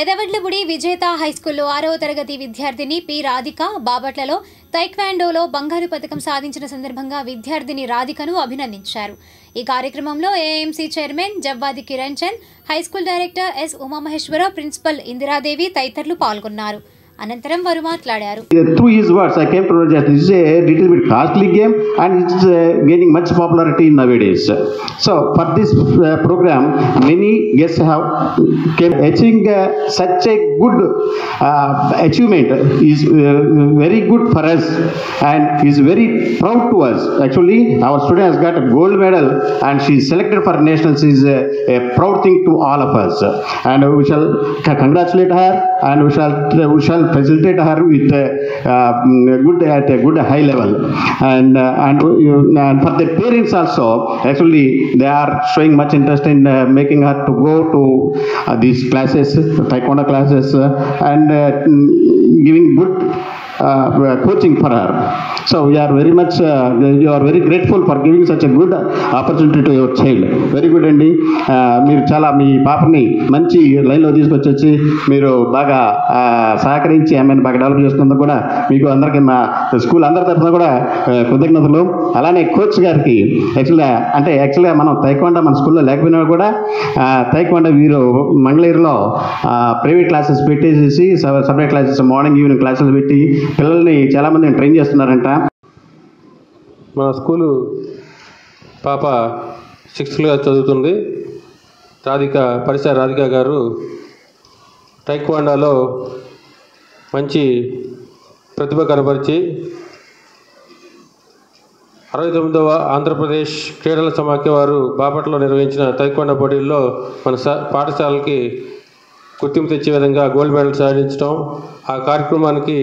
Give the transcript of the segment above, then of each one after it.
పెదవడ్లబుడి విజేత హైస్కూల్లో 6వ తరగతి విద్యార్థిని పి రాధిక బాపట్లలో తైక్వాండోలో బంగారు పతకం సాధించిన సందర్భంగా విద్యార్థిని రాధికను అభినందించారు. ఈ కార్యక్రమంలో AMC chairman Javvadi Kiran Chand, high school director S Umamaheswararao, principal Indiradevi తదితరులు పాల్గొన్నారు. అనంతరం వారు మాట్లాడారు. Through his words, I came to know that this is a little bit costly game and it's gaining much popularity nowadays. So for this program, many guests have came achieving such a good achievement is very good for us and is very proud to us. Actually, our student has got a gold medal and she is selected for nationals is a proud thing to all of us. And we shall congratulate her and we shall facilitate her with a good high level and for the parents also actually they are showing much interest in making her to go to these classes, taekwondo classes and giving good coaching for her. So we are very much you are very grateful for giving such a good opportunity to your child. Very good అండి. మీరు చాలా మీ పాపని మంచి లైన్లో తీసుకొచ్చి మీరు బాగా సహకరించి ఆమెను బాగా డెవలప్ చేసుకున్నందుకు కూడా మీకు అందరికీ మా స్కూల్ అందరి తరఫున కూడా కృతజ్ఞతలు. అలానే కోచ్ గారికి యాక్చువల్గా మనం తైక్వాండో మన స్కూల్లో లేకపోయినా కూడా తైక్వాండో వీరు మంగళగిరిలో ప్రైవేట్ క్లాసెస్ పెట్టేసేసి separate classes morning evening classes పెట్టి పిల్లల్ని చాలామందిని ట్రైన్ చేస్తున్నారంట. మా స్కూలు పాప 6th క్లాస్ చదువుతుంది. రాధిక గారు టైక్వాండోలో మంచి ప్రతిభ కనపరిచి 69వ ఆంధ్రప్రదేశ్ క్రీడల సమాఖ్య వారు బాపట్లలో నిర్వహించిన టైక్వాండో పోటీల్లో మన పాఠశాలకి గుర్తింపు తెచ్చే విధంగా గోల్డ్ మెడల్ సాధించడం, ఆ కార్యక్రమానికి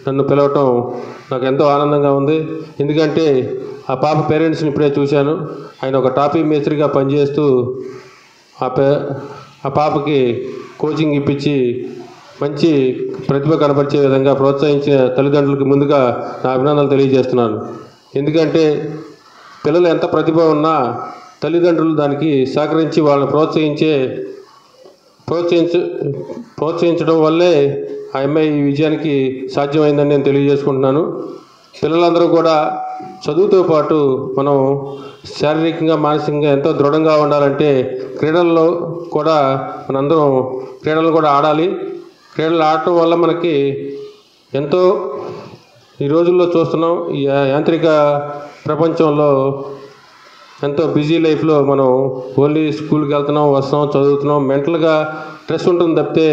నన్ను పిలవటం నాకు ఎంతో ఆనందంగా ఉంది. ఎందుకంటే ఆ పాప పేరెంట్స్ని ఇప్పుడే చూశాను. ఆయన ఒక టాపీ మేస్త్రిగా పనిచేస్తూ ఆ పాపకి కోచింగ్ ఇప్పించి మంచి ప్రతిభ కనపరిచే విధంగా ప్రోత్సహించిన తల్లిదండ్రులకి ముందుగా నా అభినందనలు తెలియజేస్తున్నాను. ఎందుకంటే పిల్లలు ఎంత ప్రతిభ ఉన్నా తల్లిదండ్రులు దానికి సహకరించి వాళ్ళని ప్రోత్సహించడం వల్లే ఆ అమ్మాయి ఈ విజయానికి సాధ్యమైందని నేను తెలియజేసుకుంటున్నాను. పిల్లలందరూ కూడా చదువుతో పాటు మనం శారీరకంగా మానసికంగా ఎంతో దృఢంగా ఉండాలంటే క్రీడల్లో కూడా మనందరం క్రీడలు కూడా ఆడాలి. క్రీడలు ఆడటం వల్ల మనకి ఎంతో ఈ రోజుల్లో చూస్తున్నాం, ఈ యాంత్రిక ప్రపంచంలో ఎంతో బిజీ లైఫ్లో మనం ఓన్లీ స్కూల్కి వెళ్తున్నాం, వస్తున్నాం, చదువుతున్నాం, మెంటల్గా స్ట్రెస్ ఉంటుంది తప్పితే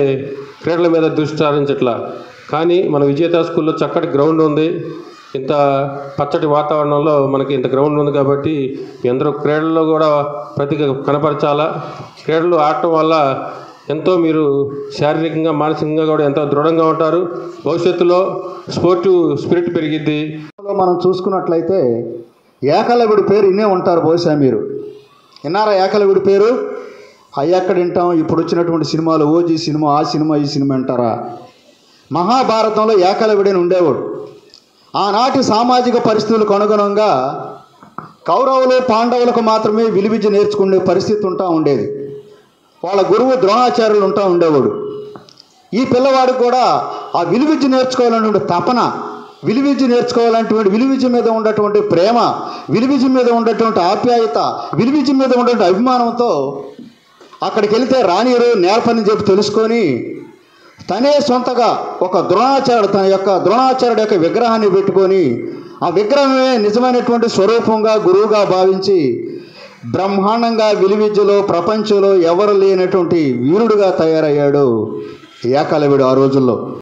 క్రీడల మీద దృష్టి సారించట్లా. కానీ మన విజేత స్కూల్లో చక్కటి గ్రౌండ్ ఉంది. ఇంత పచ్చటి వాతావరణంలో మనకి ఇంత గ్రౌండ్ ఉంది కాబట్టి అందరూ క్రీడల్లో కూడా ప్రతిభ కనపరచాలా. క్రీడలు ఆడటం వల్ల ఎంతో మీరు శారీరకంగా మానసికంగా కూడా ఎంతో దృఢంగా ఉంటారు. భవిష్యత్తులో స్పోర్టివ్ స్పిరిట్ పెరిగిద్ది. మనం చూసుకున్నట్లయితే ఏకలవ్యుడి పేరు ఇన్నే ఉంటారు. బహుశా మీరు విన్నారా ఏకలవ్యుడి పేరు? అవి ఎక్కడ వింటాం? ఇప్పుడు వచ్చినటువంటి సినిమాలు ఓజీ సినిమా, ఆ సినిమా, ఈ సినిమా అంటారా? మహాభారతంలో ఏకలవ్యుడని ఉండేవాడు. ఆనాటి సామాజిక పరిస్థితులకు అనుగుణంగా కౌరవులు పాండవులకు మాత్రమే విలువిద్య నేర్చుకునే పరిస్థితి ఉండేది. వాళ్ళ గురువు ద్రోణాచార్యులు ఉండేవాడు. ఈ పిల్లవాడికి కూడా ఆ విలువిద్య నేర్చుకోవాలనేటువంటి తపన, విలువిద్య నేర్చుకోవాలనేటువంటి విలువిద్య మీద ఉన్నటువంటి ప్రేమ, విలువిద్య మీద ఉన్నటువంటి ఆప్యాయత, విలువిద్య మీద ఉన్నటువంటి అభిమానంతో అక్కడికి వెళితే రానియరు నేర్పని చెప్పి తెలుసుకొని తనే సొంతగా ఒక ద్రోణాచార్యుడు యొక్క విగ్రహాన్ని పెట్టుకొని ఆ విగ్రహమే నిజమైనటువంటి స్వరూపంగా గురువుగా భావించి బ్రహ్మాండంగా విలువిద్యలో ప్రపంచంలో ఎవరు లేనటువంటి వీరుడుగా తయారయ్యాడు ఏకలవ్యుడు ఆ రోజుల్లో.